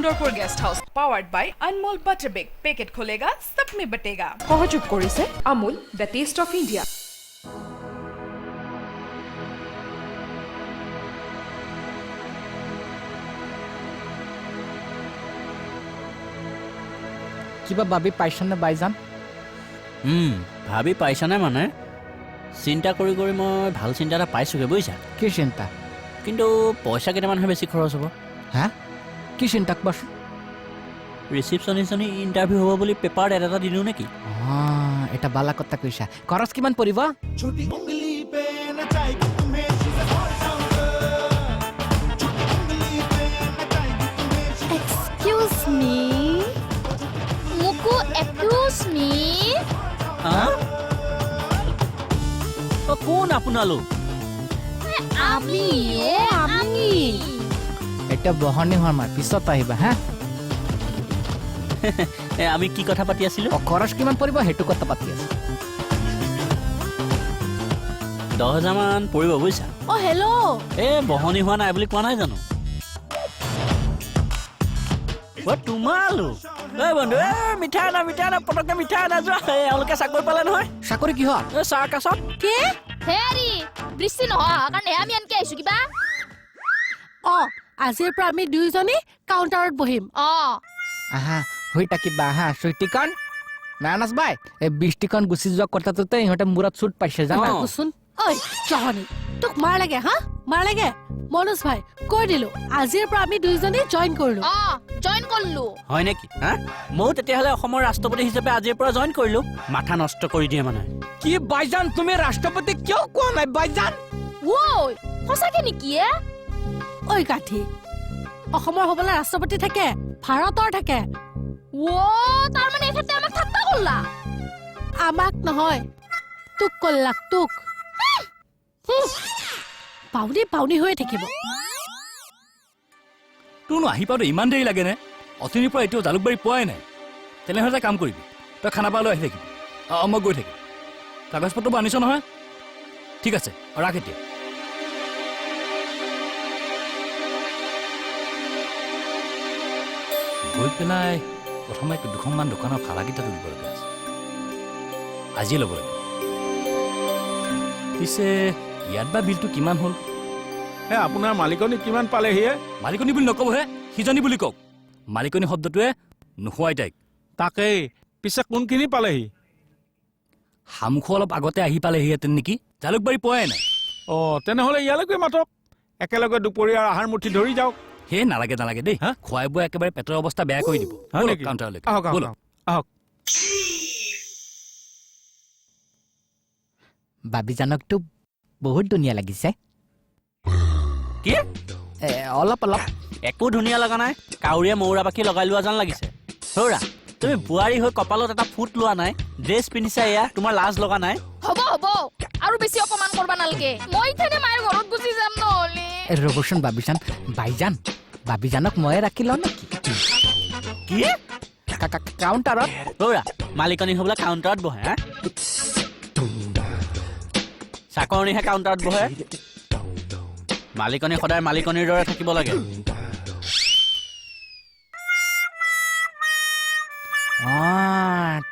इंदौरपुर guest house powered by Anmol butter bake packet खोलेगा सब में बटेगा সহযোগ কৰিছে Amul the taste of India কিবা ভাবি পাইছনে বাইজান ভাবি পাইছানে মানে চিন্তা কৰি কৰি মই ভাল চিন্তা এটা পাইছোগে বুজিছা কি চিন্তা কিন্তু পইচা কেইটামানহে বেছি খৰচ হ'ব হা কি চিন্তা কবাচোন ৰিচিপশ্যনিষ্টজনী ইণ্টাৰভিউ হ'ব বুলি পেপাৰত এটা দিলোঁ নেকি এটা বালা কথা কৈছা খৰচ কিমান পৰিব Excuse me. Muku, excuse me. কোন আপোনালোক আমি এটা বহনি হোৱাৰ মাৰ পিছত আহিবা হা আমি কি কথা পাতি আছিলোঁ খৰচ কিমান পৰিব সেইটো কথা পাতি আছো 10,000 মান পৰিব বুজিছা hello. বহনি হোৱা নাই বুলি কোৱা নাই জানো তোমালোক বন্ধু মিঠাই না পটককে মিঠাই না যোৱা এওঁলোকে চাকৰি পালে নহয় চাকৰি কিহৰ চাৰ্কাছত কি হেৰি বৃষ্টি নহয় কাৰণে আমি আনকে আহিছো কিবা আজিৰ পৰা আমি দুইজনী কাউণ্টাৰত বহিম আহা হৈ থাকিবা আহা চুইটিকন না নাচবাই এই 20 টিকন গুচি যোৱা কথাটোতে ইহঁতে মূৰত চুট পাইছে জানা শুন ঐ জহনী তোক মাৰ লাগে হা মাৰ লাগে মনোজ ভাই কৈ দিলো আজিৰ পৰা আমি দুইজনী জইন কৰিলো জইন কৰিলো হয় নেকি ময়ো তেতিয়াহ'লে অসমৰ ৰাষ্ট্ৰপতি হিচাপে আজিৰ পৰা জইন কৰিলো মাথা নষ্ট কৰি দিয়ে মানে কি বাইজান তুমি ৰাষ্ট্ৰপতি কিয় কোৱা নাই বাইজান ঐ সঁচাকে নেকি ঐ গাঠি অসমৰ হ'বলৈ ৰাষ্ট্ৰপতি থাকে ভাৰতৰ থাকে তাৰ মানে এখেতে আমাক ঠাট্টা কৰিলা আমাক নহয় তোক কল্লাক তোক পাউনি হৈয়ে থাকিব তোৰনো আহি পাওঁতে ইমান দেৰি লাগেনে অথনিৰ পৰা এতিয়াও জালুকবাৰী পোৱাই নাই তেনেহ'লে এটা কাম কৰিবি তই খানাপাৰালৈ আহি থাকিবি মই গৈ থাকিম কাগজ পত্ৰবোৰ আনিছ নহয় ঠিক আছে ৰাখ এতিয়া গৈ পেলাই প্ৰথমে 2খনমান দোকানৰ ফালাকিটা তুলিবলগীয়া আছে আজিয়ে ল'ব লাগিব পিছে ইয়াত বা বিলটো কিমান হ'ল আপোনাৰ মালিকনী কিমান পালেহি মালিকনী বুলি নকবহে সিজনী বুলি কওক মালিকনী শব্দটোৱে নোহোৱাই তাইক তাকেই পিছে কোনখিনি পালেহি সামুখো অলপ আগতে আহি পালেহিহেঁতেন নেকি জালুকবাৰী পোৱাই নাই তেনেহ'লে ইয়ালৈকে মাতক একেলগে দুপৰীয়াৰ আহাৰ মুঠি ধৰি যাওক হে নালাগে দেই খুৱাই বোৱাই একেবাৰে পেটৰ অৱস্থা বেয়া কৰি দিব আহক বাবিজানকতো বহুত ধুনীয়া লাগিছে কি অলপ একো ধুনীয়া লগা নাই কাউৰীয়ে মৌৰা পাখি লগাই লোৱা যেন লাগিছে হৌৰা তুমি বোৱাৰী হৈ কপালত এটা ফুট লোৱা নাই ড্ৰেছ পিন্ধিছা এয়া তোমাৰ লাজ লগা নাই হ'ব আৰু বেছি অপমান কৰবা নালগে মই ইথানে মায়েৰ ঘৰত গুচি যাম নহলে ৰবচোন বাইজান বাবিজানক ময়ে ৰাখি লওঁ নেকি কি কাউণ্টাৰত হৌৰা মালিকনী হ'বলৈ কাউণ্টাৰত বহে চাকৰণীহে কাউণ্টাৰত বহে মালিকনী সদায় মালিকনীৰ দৰে থাকিব লাগে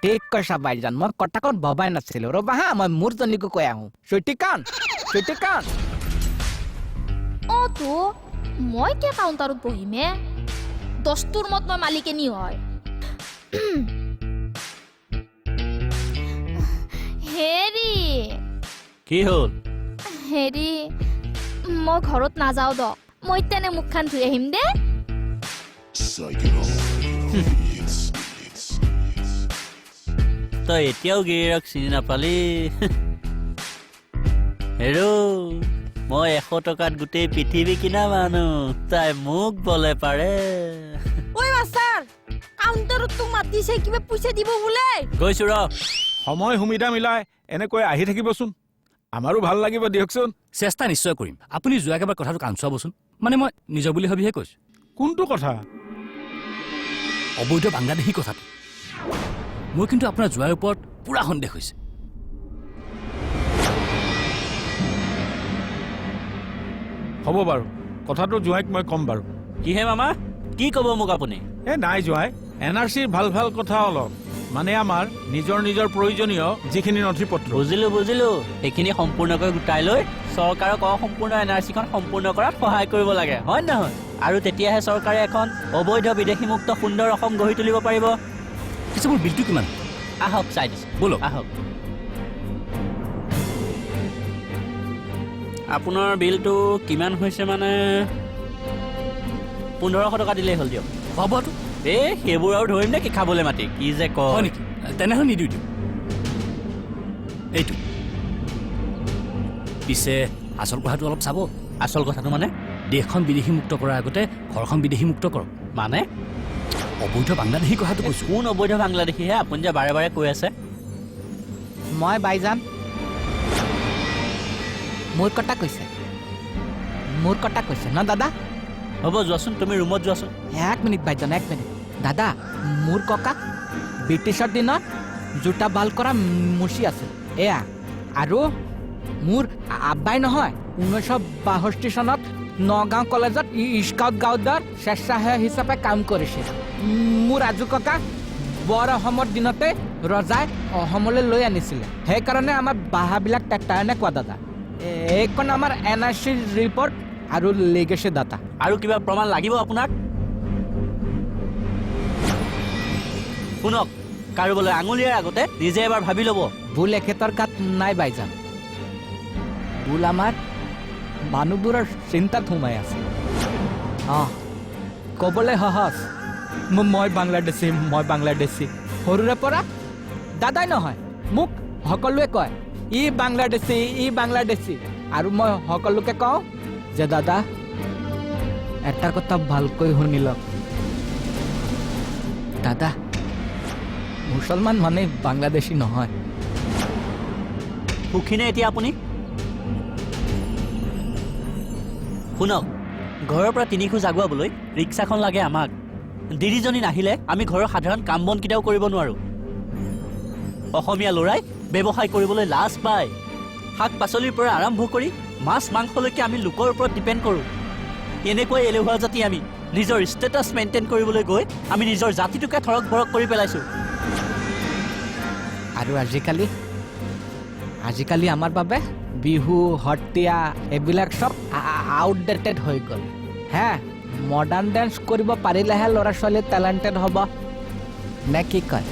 ঠিক কৈছা বাইজান মই কটাকত ভবাই নাছিলো ৰবা হা মই মোৰ জনীকো কৈ আহোঁ চুইটিকান তো মই কে কাউণ্টাৰত বহিমে দস্তুৰ মত মই মালিকেনী হয় হেৰি কি হ'ল হেৰি মই ঘৰত নাযাওঁ দ মই তেনে মুখখন ধুই আহিম দে তই এতিয়াও গিৰিয়েৰক চিনি নাপালি হেৰো মই 100 টকাত গোটেই পৃথিৱী কিনা মানুহ তাই মোক বলে পাৰে ঐ মাষ্টাৰ কাউণ্টাৰত তোক মাতিছে কিবা পইচা দিব বোলে গৈছো ৰ সময় সুবিধা মিলাই এনেকৈ আহি থাকিবচোন আমাৰো ভাল লাগিব দিয়কচোন চেষ্টা নিশ্চয় কৰিম আপুনি যোৱা একেবাৰে কথাটো কাঞ্চুৱাবচোন মানে মই নিজৰ বুলি ভাবিহে কৈছোঁ কোনটো কথা অবৈধ বাংলাদেশী কথাটো মই কিন্তু আপোনাৰ যোৱাৰ ওপৰত পুৰা সন্দেহ হৈছে হ'ব বাৰু কথাটো জোৱাইক মই কম বাৰু কিহে মামা কি ক'ব মোক আপুনি? এ নাই জোঁৱাই, NRCৰ ভাল ভাল কথা অলপ, মানে আমাৰ নিজৰ নিজৰ প্ৰয়োজনীয় যিখিনি নথি পত্ৰ। বুজিলো সেইখিনি সম্পূৰ্ণকৈ গোটাই লৈ চৰকাৰক অসম্পূৰ্ণ NRCখন সম্পূৰ্ণ কৰাত সহায় কৰিব লাগে, হয় নহয়? আৰু তেতিয়াহে চৰকাৰে এখন অবৈধ বিদেশীমুক্ত সুন্দৰ অসম গঢ়ি তুলিব পাৰিব। পিছে মোৰ বিলটো কিমান? আহক চাই দিছোঁ, ব'লক। আহক। আপোনাৰ বিলটো কিমান হৈছে মানে 1500 টকা দিলেই হ'ল দিয়ক। খোৱা বোৱাটো এই সেইবোৰ আৰু ধৰিম নে কি খাবলৈ মাতি? কি যে হয় কয় নেকি? তেনেহ'লে নিদিওঁ দিওঁ। এইটো পিছে আচল কথাটো অলপ চাব। আচল কথাটো মানে? দেশখন বিদেশীমুক্ত কৰাৰ আগতে ঘৰখন বিদেশীমুক্ত কৰক। মানে অবৈধ বাংলাদেশী কথাটো কৈছোঁ। কোন অবৈধ বাংলাদেশীহে আপুনি যে বাৰে বাৰে কৈ আছে? মই বাইজান, মোৰ কথা কৈছে ন দাদা? হ'ব যোৱাচোন, তুমি ৰুমত যোৱাচোন। 1 মিনিট বাইজান, 1 মিনিট। দাদা, মোৰ ককা ব্ৰিটিছৰ দিনত জোতা ভাল কৰা মুচি আছিল এয়া। আৰু মোৰ আব্বাই নহয় 1962 চনত নগাঁও কলেজত স্কাউট গাউডৰ স্বেচ্ছাসেৱক হিচাপে কাম কৰিছিল। মোৰ আজু ককা বৰ অসমৰ দিনতে ৰজাই অসমলৈ লৈ আনিছিলে, সেইকাৰণে আমাৰ বাহাবিলাক তেনে কোৱা দাদা। এইখন আমাৰ NRC ৰিপৰ্ট আৰু লিগেচি ডাটা। আৰু কিবা প্ৰমাণ লাগিব আপোনাক? শুনক, কাৰোবালৈ আঙুলিয়াৰ আগতে নিজে এবাৰ ভাবি ল'ব। ভুল এখেতৰ গাত নাই বাইজান, ভুল আমাৰ মানুহবোৰৰ চিন্তাত সোমাই আছে। ক'বলৈ সহজ, মই বাংলাদেশী। সৰুৰে পৰা দাদাই নহয় মোক সকলোৱে কয় ই বাংলাদেশী। আৰু মই সকলোকে কওঁ যে দাদা এটা কথা ভালকৈ শুনি লওক, দাদা মুছলমান মানে বাংলাদেশী নহয়। সুখীনে এতিয়া আপুনি? শুনক, ঘৰৰ পৰা 3 খোজ আগুৱাবলৈ ৰিক্সাখন লাগে আমাক। দিদিজনী নাহিলে আমি ঘৰৰ সাধাৰণ কাম বন কেইটাও কৰিব নোৱাৰোঁ। অসমীয়া ল'ৰাই ব্যৱসায় কৰিবলৈ লাজ পায়। শাক পাচলিৰ পৰা আৰম্ভ কৰি মাছ মাংসলৈকে আমি লোকৰ ওপৰত ডিপেণ্ড কৰোঁ। এনেকৈ এলেহুৱা জাতি আমি নিজৰ ষ্টেটাছ মেইনটেইন কৰিবলৈ গৈ আমি নিজৰ জাতিটোকে থৰক বৰক কৰি পেলাইছোঁ। আৰু আজিকালি আমাৰ বাবে বিহু সত্ৰীয়া এইবিলাক চব আউটডেটেড হৈ গ'ল। হে, মডাৰ্ণ ডেন্স কৰিব পাৰিলেহে ল'ৰা ছোৱালী টেলেণ্টেড হ'ব নে কি কয়?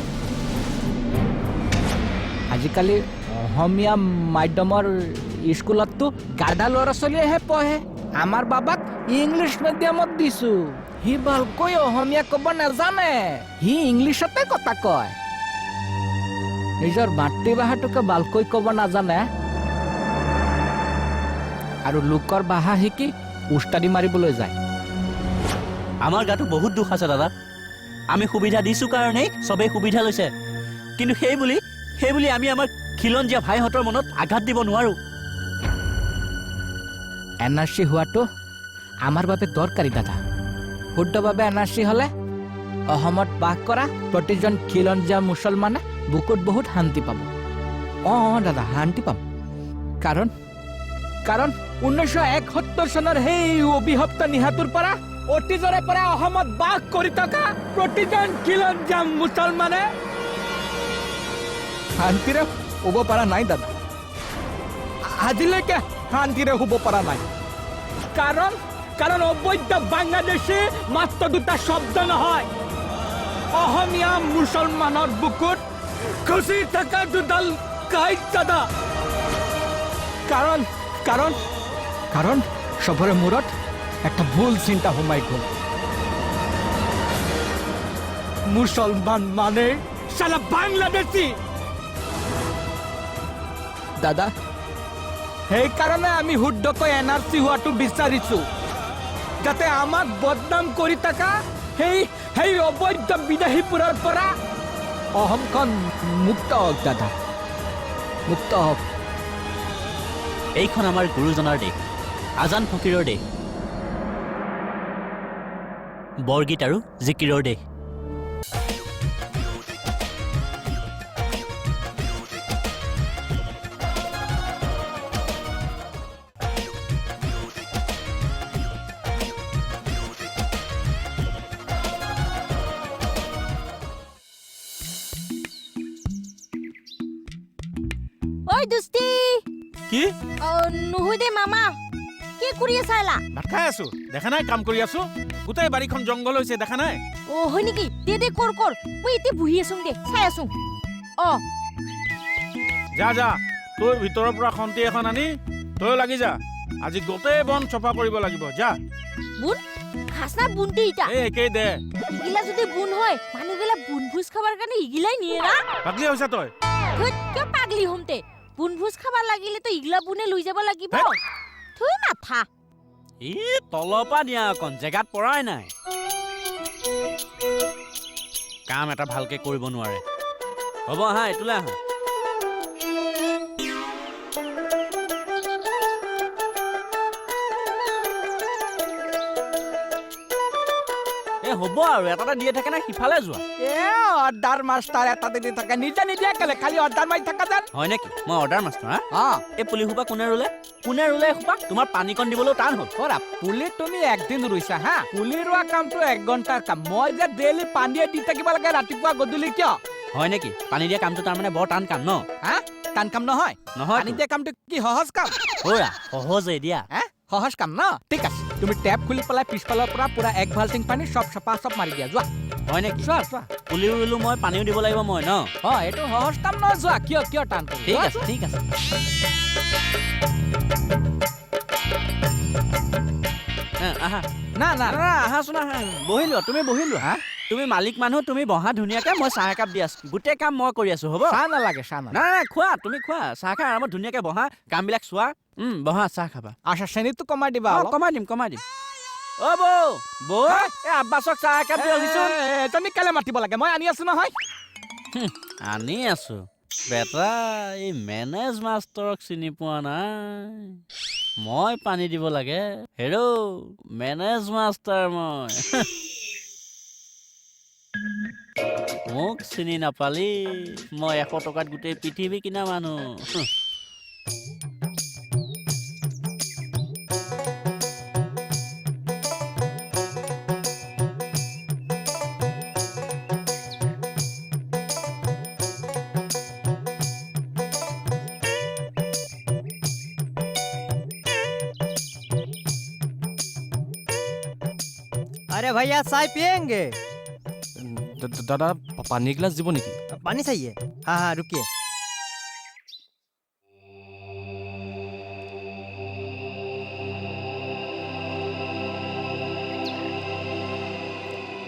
আজিকালি অসমীয়া মাধ্যমৰ স্কুলততো গাধা ল'ৰা ছোৱালীয়েহে পঢ়ে। আমাৰ বাবাক ইংলিছ মিডিয়ামত দিছোঁ, সি ভালকৈ অসমীয়া ক'ব নাজানে, সি ইংলিছতে কথা কয়। নিজৰ মাতৃভাষাটোকে ভালকৈ ক'ব নাজানে আৰু লোকৰ ভাষা শিকি উস্তাদি মাৰিবলৈ যায়। আমাৰ গাতো বহুত দুখ আছে দাদা। আমি সুবিধা দিছোঁ কাৰণেই চবেই সুবিধা লৈছে, কিন্তু সেই বুলি আমি আমাৰ খিলঞ্জীয়া ভাইহঁতৰ মনত আঘাত দিব নোৱাৰোঁ। NRC হোৱাটো আমাৰ বাবে দৰকাৰী দাদা। শুদ্ধভাৱে NRC হ'লে অসমত বাস কৰা প্ৰতিজন খিলঞ্জীয়া মুছলমানে বুকুত বহুত শান্তি পাব। দাদা শান্তি পাম, কাৰণ 1971 চনৰ সেই অভিশপ্ত নিশাটোৰ পৰা অতীজৰে পৰা অসমত বাস কৰি থকা প্ৰতিজন খিলঞ্জীয়া মুছলমানে শান্তিৰে শুব পৰা নাই দাদা। আজিলৈকে শান্তিৰে শুব পৰা নাই, কাৰণ অবৈধ বাংলাদেশী মাত্ৰ 2টা শব্দ নহয়, অসমীয়া মুছলমানৰ বুকুত খুচি থকা 2ডাল কাঁইট দাদা। কাৰণ চবৰে মূৰত একটা ভুল চিন্তা সোমাই গ'ল। মুছলমান মানে সালা বাংলাদেশী। দাদা, সেইকাৰণে আমি শুদ্ধকৈ NRC হোৱাটো বিচাৰিছোঁ, যাতে আমাক বদনাম কৰি থকা সেই অবৈধ বিদেশীবোৰৰ পৰা অসমখন মুক্ত হওক দাদা, মুক্ত হওক। এইখন আমাৰ গুৰুজনাৰ দেশ, আজান ফকীৰৰ দেশ, বৰগীত আৰু জিকিৰৰ দেশ। দুস্তি কি নহয় দে মামা কি কৰি আছা এলা ভাত খাই আছো দেখা নাই কাম কৰি আছো গোটেই বাৰীখন জংঘল হৈছে দেখা নাই অ হয় নেকি দে কৰ মই এতিয়া বহি আছো দে চাই আছো অ যা যা তোৰ ভিতৰৰ পৰা খন্তি এখন আনি তই লাগি যা আজি গোটেই বন চফা কৰিব লাগিব যা বুন খাসনা বুনতে ইটা এই একেই দে ইগিলা যদি বুন হয় মানুহগিলা বুনভোজ খাবার কাৰণে ইগিলাই নিয়ে না পাগলি হৈছা তই কিয় পাগলি হমতে বুনভোজ খাবার লাগিলে তো ইগলা বুনে লৈ যাব লাগিব থৈ মাথা ই তলৰ পৰা নিয়া অকণ জেগাত পৰাই নাই কাম এটা ভালকে কৰিব নোৱাৰে হ'ব আহা এইটোলৈ আহা হ'ব আৰু এটা দিয়ে থাকে না সিফালে যোৱা অৰ্ডাৰ মাষ্টাৰ এটা দি থাকে নিজে নিদিয়া কেলে খালি অৰ্ডাৰ মাৰি থকা যেন হয় নেকি মই অৰ্ডাৰ মাষ্টাৰ হা এই পুলি সোপা কোনে ৰুলে এসোপা তোমাৰ পানীকণ দিবলৈও টান হ'ল কৰা পুলি তুমি একদিন ৰুইছা হা পুলি ৰোৱা কামটো 1 ঘণ্টাৰ কাম মই যে ডেইলি পানীয়ে দি থাকিব লাগে ৰাতিপুৱা গধূলি কিয় হয় নেকি পানী দিয়া কামটো তাৰমানে বৰ টান কাম ন হা টান কাম নহয় পানী দিয়া কামটো কি সহজ কাম সহজে দিয়া সহজ কাম ন ঠিক আছে তুমি টেপ খুলি পেলাই পিছফালৰ পৰা পুৰা 1 বাল্টিং পানী চব মাৰি দিয়া যোৱা হয় নেকি চোৱা পুলিও ৰুলো মই পানীও দিব লাগিব মই ন এইটো সহজ কাম নহয় যোৱা কিয় টান ঠিক আছে আহা না আহাচোন আহা বহি লোৱা তুমি বহি লোৱা তুমি মালিক মানুহ তুমি বহা ধুনীয়াকে মই চাহ একাপ দি আছো গোটেই কাম মই কৰি আছো হ'ব চাহ নালাগে নাই খোৱা তুমি খোৱা চাহ খাই আৰামত ধুনীয়াকে বহা কামবিলাক চোৱা বহা চাহ খাবা আচ্ছা চেনিটো কমাই দিবা কমাই দিম অ বৌ এই আব্বাসক চাহ একাপ দি আহিছোন তুমি কেলে মাতিব লাগে মই আনি আছো নহয় আনি আছো বেটা এই মেনেজ মাষ্টৰক চিনি পোৱা নাই মই পানী দিব লাগে হেৰৌ মেনেজ মাষ্টাৰ মই মোক চিনি নাপালি মই 100 টকাত গোটেই পৃথিৱী কিনা মানুহ अरे भैया चाय पियेंगे दादा पानी गिलास দিব নেকি पानी चाहिए हाँ रुकिए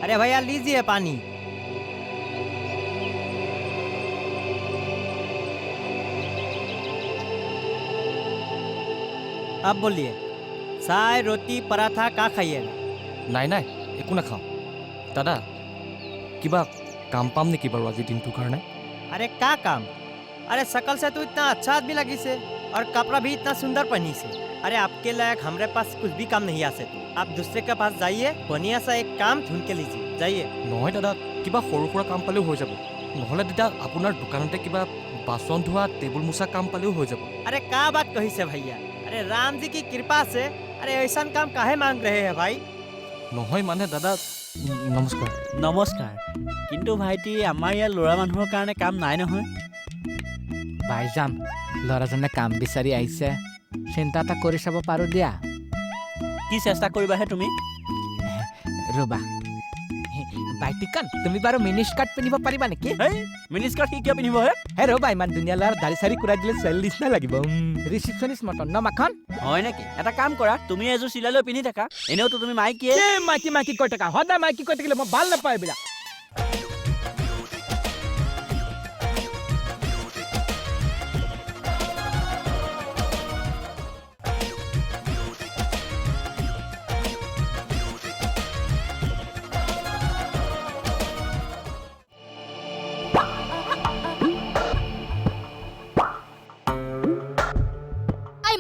अरे भैया लीजिए पानी अब बोलिए चाय रोटी पराठा क्या खाइएगा নাই একো নাখাওঁ দাদা কিবা কাম পাম নেকি বাৰু আজি দিনটোৰ কাৰণে अरे क्या काम अरे शकल से तो इतना अच्छा आदमी लगी से और कपड़ा भी इतना सुंदर पहनी से अरे आपके लायक हमारे पास कुछ भी काम नहीं आ सकते आप दूसरे के पास जाइए बढ़िया सा एक काम ढूंढ के लीजिए जाइए নহয় দাদা কিবা সৰু সুৰা কাম পালেও হৈ যাব নহ'লে দাদা আপোনাৰ দোকানতে কিবা বাচন ধোৱা টেবুল মোচা কাম পালেও হৈ যাব अरे क्या बात कही से भैया अरे राम जी की कृपा से अरे ऐसा काम काहे मांग रहे हैं भाई নহয় মানে দাদা নমস্কাৰ কিন্তু ভাইটি আমাৰ ইয়াৰ ল'ৰা মানুহৰ কাৰণে কাম নাই নহয় ভাইজান ল'ৰাজনে কাম বিচাৰি আহিছে চিন্তা এটা কৰি চাব পাৰো দিয়া কি চেষ্টা কৰিবাহে তুমি ৰবা বাইটিকান তুমি বাৰু মিনি স্কাৰ্ট পিন্ধিব পাৰিবা নেকি মিনি স্কাৰ্ট কি কিয় পিন্ধিব হে ৰবা ইমান ধুনীয়া ল'ৰা দাড়ি চাৰি কুৰাই দিলে ছোৱালী নিচিনা লাগিব ৰিচিপশ্যনিষ্ট মতন ন মাখন হয় নেকি এটা কাম কৰা তুমি এযোৰ চিলাই লৈ পিন্ধি থাকা এনেওতো তুমি মাইকীয়ে মাইকী কৈ থাকা সদায় মাইকী কৈ থাকিলে মই ভাল নাপাওঁ এইবিলাক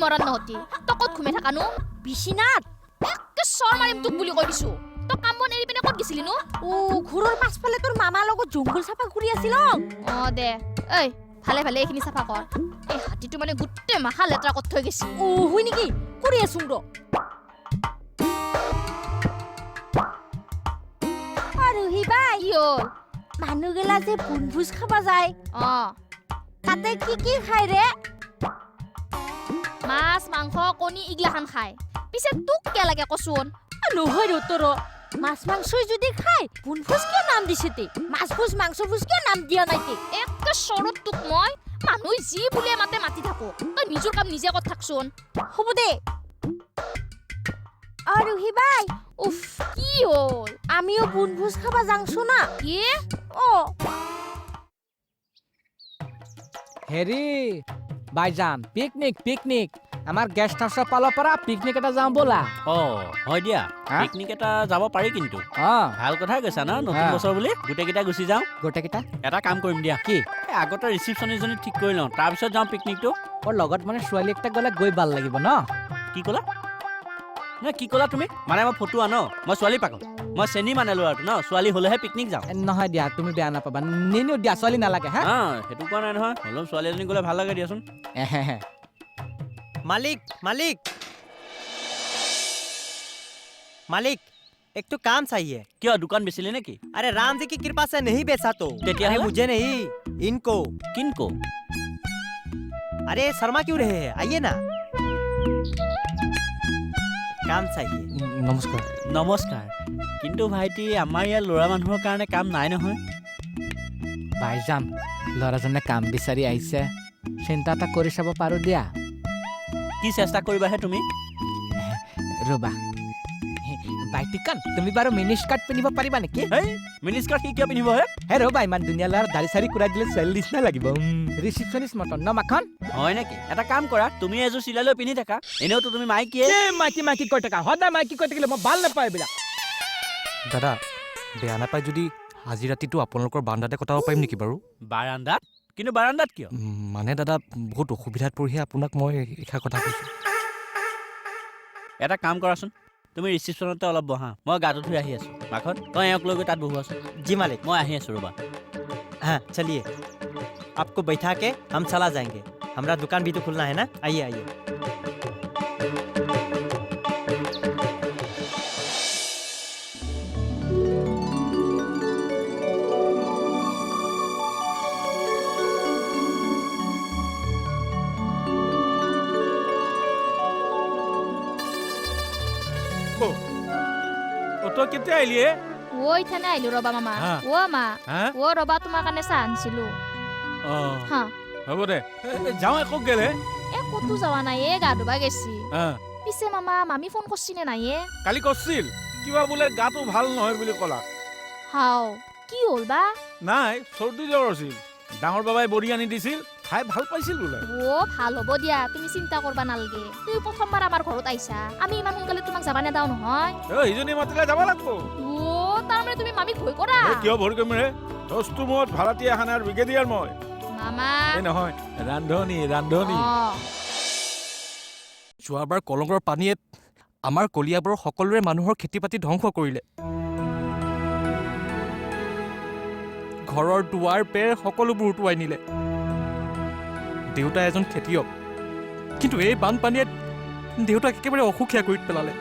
মৰণ নহতি তই ক'ত ঘুমে থাকানো বিচিনাত একে চৰ মাৰিম তোক বুলি কৈ দিছো তই কাম বন এৰি পিনে ক'ত গেছিলি নো ঘৰৰ পাছফালে তোৰ মামাৰ লগত জংঘল চাফা কৰি আছিল দে ঐ ভালে এইখিনি চাফা কৰ এই হাতীটো মানে গোটেই মাখা লেতেৰা কৰি থৈ গেছি হয় নেকি কৰি আছো ৰ আৰু হিবা মানুহগিলা যে বনভোজ খাবা যায় তাতে কি খাই ৰে মাছ মাংস কণী ইগলাখান খায় পিছে তোক কে লাগে কচোন নহয় ৰতৰ মাছ মাংসই যদি খাই বুনভোজ কিয় নাম দিছে তে মাছ ভোজ মাংস ভোজ কিয় নাম দিয়া নাই তে একে চৰত তোক মই মানুহ যি বুলিয়ে মাতে মাতি থাকো তই নিজৰ কাম নিজে কৰি থাকচোন হ'ব দে আৰু হিবাই উফ কি হ'ল আমিও বুনভোজ খাবা যাংছো না কি অ হেৰি বাইজান পিকনিক পিকনিক আমাৰ গেষ্ট হাউচৰ ফালৰ পৰা পিকনিক এটা যাওঁ ব'লা হয় দিয়া হা? পিকনিক এটা যাব পাৰি কিন্তু অঁ ভাল কথাই কৈছা ন নতুন হা। বছৰ বুলি গোটেইকেইটা গুচি যাওঁ গোটেইকেইটা এটা কাম কৰিম দিয়া কি এই আগতে ৰিচিপশ্যনিষ্টজনী ঠিক কৰি লওঁ তাৰপিছত যাওঁ পিকনিকটো মোৰ লগত মানে ছোৱালী একটা গ'লে গৈ ভাল লাগিব ন কি ক'লা নহয় কি ক'লা তুমি মানে মই ফটোৱা ন মই ছোৱালী পাগল মই চেনি মানে ল'ৰাটো ন ছোৱালী হ'লেহে পিকনিক যাওঁ নহয় দিয়া তুমি বেয়া নাপাবা নিনিও দিয়া ছোৱালী নালাগে হা সেইটো কোৱা নাই নহয় হ'লেও ছোৱালী এজনী গ'লে ভাল লাগে দিয়াচোন এহেহে मालिक मालिक मालिक एक तो काम चाहिए কিয় দোকান বেচিলে নেকি अरे राम जी की कृपा से नहीं बेचा तो तेतिया अरे है? मुझे नहीं इनको কিনকো अरे शर्मा क्यों रहे हैं आइए ना काम चाहिए নমস্কাৰ নমস্কাৰ কিন্তু ভাইটি আমাৰ ইয়াৰ ল'ৰা মানুহৰ কাৰণে কাম নাই নহয় বাইজান ল'ৰাজনে কাম বিচাৰি আহিছে চিন্তা এটা কৰি চাব পাৰো দিয়া কি চেষ্টা কৰিবাহে তুমি ৰবা বাইটিকান তুমি বাৰু মিনি স্কাৰ্ট পিন্ধিব পাৰিবা নেকি হেই মিনি স্কাৰ্ট কি কিয় পিন্ধিব হে হে ৰবা ইমান ধুনীয়া ল'ৰা দাড়ি চাৰি কুৰাই দিলে ছোৱালী নিচিনা লাগিব ৰিচিপশ্যনিষ্ট মতন ন মাখন হয় নেকি এটা কাম কৰা তুমি এযোৰ চিলাই লৈ পিন্ধি থাকা এনেওতো তুমি মাইকীয়ে মাইকী মাইকী কৈ থাকা সদায় মাইকী কৈ থাকিলে মই ভাল নাপাওঁ এইবিলাক দাদা বেয়া নাপায় যদি আজি ৰাতিটো আপোনালোকৰ বাৰাণ্ডাতে কটাব পাৰিম নেকি বাৰু বাৰান্দাত কিন্তু বাৰান্দাত কিয় মানে দাদা বহুত অসুবিধাত পৰিহে আপোনাক মই এষাৰ কথা কৈছোঁ এটা কাম কৰাচোন তুমি ৰিচিপশ্যনতে অলপ বহা মই গাটো ধুই আহি আছো মাখন তই এওঁক লৈ গৈ তাত বহুৱাচোন जी मालिक মই আহি আছো ৰ'বা हाँ चलिए आपको बैठा के हम चला जाएंगे हमारा दुकान भी तो खुलना है ना आइए आइए তই কেতিয়া আহিলি হে? ও ইথানে আহিলো ৰবা মামা হা। ও মা হা? ও ৰবা তোমাৰ কাৰণে চাহ আনিছিলো হা হ'ব দে যাওঁ একো গেলে এ ক'তো যোৱা নাই এ গা ধুবা গেছি পিছে মামা মামী ফোন কৰছিনে নাই এ কালি কৈছিল কিবা বোলে গাটো ভাল নহয় বুলি ক'লা হাও কি হ'ল বা নাই চৰ্দি জ্বৰ আছিল ডাঙৰ বাবাই বড়ি আনি দিছিল খাই ভাল পাইছিল বোলে ও ভাল হ'ব দিয়া তুমি চিন্তা কৰবা নালগে তুমি প্ৰথমবাৰ আমাৰ ঘৰত আহিছা আমি ইমান সোনকালে তোমাক যাবা নেদাও নহয় সিজনী মাতিলে যাব লাগব ও তাৰমানে তুমি মামীক ভয় কৰা কিয় ভৰি কৰিম ৰে দস্তুৰ মূৰত ভাড়াতীয়া খানাৰ ব্ৰিগেডিয়াৰ মই মামা এই নহয় ৰান্ধনী ৰান্ধনী যোৱাবাৰ কলঙৰ পানীয়ে আমাৰ কলিয়াবৰৰ সকলোৰে মানুহৰ খেতি বাতি ধ্বংস কৰিলে ঘৰৰ দুৱাৰ বেৰ সকলোবোৰ উটুৱাই নিলে দেউতা এজন খেতিয়ক কিন্তু এই বানপানীয়ে দেউতাক একেবাৰে অসুখীয়া কৰি পেলালে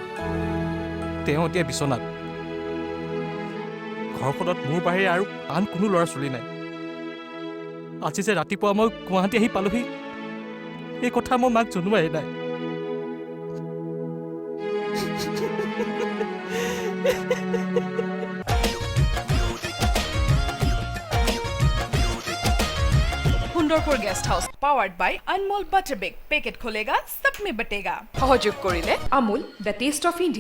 তেওঁ এতিয়া বিচনাত ঘৰখনত মোৰ বাহিৰে আৰু আন কোনো ল'ৰা ছোৱালী নাই আজি যে ৰাতিপুৱা মই গুৱাহাটী আহি পালোহি এই কথা মই মাক জনোৱাই নাই Sundarpur guest house powered by Anmol butter bake packet खोलेगा सब में बटेगा সহযোগ কৰিলে Amul the taste of India